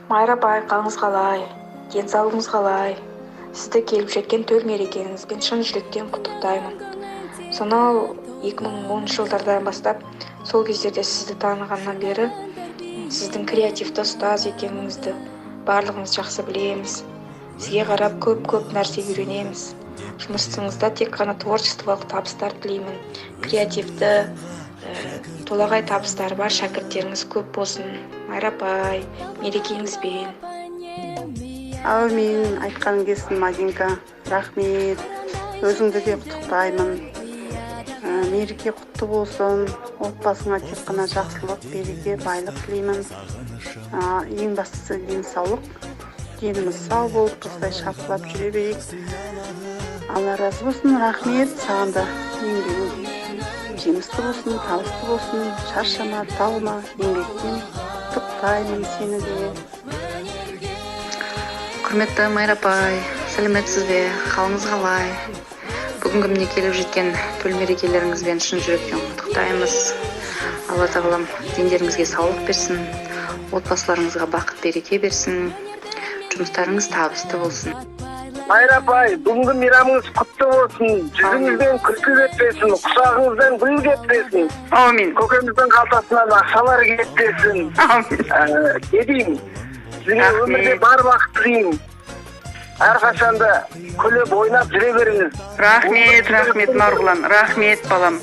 Майра апай, қалыңыз қалай? Денсаулығыңыз қалай? Сізді келіп жеткен төл мерекеңізбен шын жүректен құттықтаймын. Сонау 2010 жылдардан бастап, сол кездерде сізді танығаннан бері, сіздің креативті ұстаз екеніңізді барлығымыз жақсы білеміз. Сізге қарап көп нәрсе үйренеміз. Жұмысыңызда тек қана творчестволық табыстар тілеймін. Креативті, толағай табыстары бар шәкірттеріңіз көп болсын. Майра апай, мерекеңізбен. Әумин, айтқаның келсін, Мадинка. Рахмет. Өзіңді де құттықтаймын. Мереке құтты болсын. Отбасыңа тек қана жақсылық, береке, байлық тілеймін. Ең бастысы денсаулық. Деніміз сау болып, осылай шапқылап жүре берейік. Алла разы болсын, рахмет. Саған да еңбегің жемісті болсын, табысты болсын. Шаршама, талма, еңбектен құттықтаймын сені де. Құрметті Майра апай, сәлеметсіз бе? Қалыңыз қалай? Бүгінгі міне келіп жеткен төл мерекелеріңізбен шын жүректен құттықтаймыз. Алла тағалам дендеріңізге саулық берсін, отбасыларыңызға бақыт береке берсін, жұмыстарыңыз табысты болсын. Майра апай, бүгінгі мейрамыңыз құтты болсын, жүзіңізден күлкі кетпесін, құшағыңыздан гүл кетпесін. Аумин. Көкеміздің қалтасынан ақшалар кетпесін. Аумин. Не деймін? Сізге өмірде бар бақыт тілеймін. Әрқашанда күліп ойнап жүре беріңіз. Рахмет, Марғұлан. Рахмет, балам.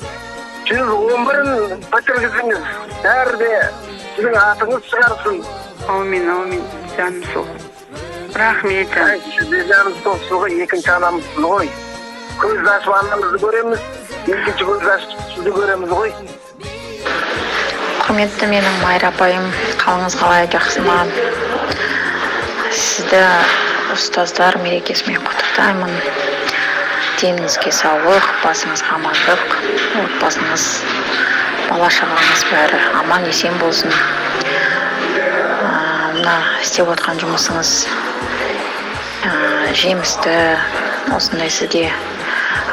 111-ін бітіргізіңіз. Бәрі де сіздің атыңыз шығарсын. Аумин, жаным сол. Рахмет. Сізде жаным сол ғой, екінші анамызсыз ғой. Көз ашып анамызды көреміз, екінші көз ашып сізді көреміз ғой. Құрметті менің Майра апайым, қалыңыз қалай, жақсы ма? Сізді ұстаздар мерекесімен құттықтаймын. Деніңізге саулық, басыңызға амандық, отбасыңыз, бала-шағаңыз бәрі аман есен болсын. Мына істеп отқан жұмысыңыз жемісті, осындай сізге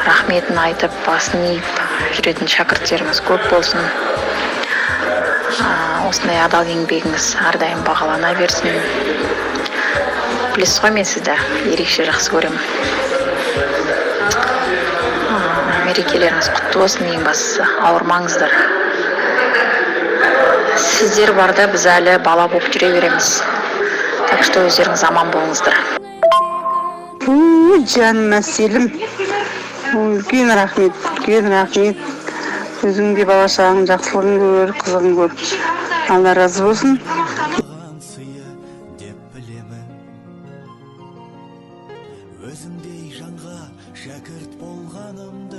рахметін айтып, басын иіп жүретін шәкірттеріңіз көп болсын. Осындай адал еңбегіңіз әрдайым бағалана берсін. Білесіз ғой, мен сізді ерекше жақсы көремін. Мерекелеріңіз құтты болсын, ең бастысы ауырмаңыздар. Сіздер барда біз әлі бала болып жүре береміз. Так что өздеріңіз аман болыңыздар. Жаным мәселім. Үлкен рахмет. Өзіңде бала-шағаң жақсылығын көр, қызығын көр. Алла разы болсын. Өзіңдей жанға шәкірт болғанымды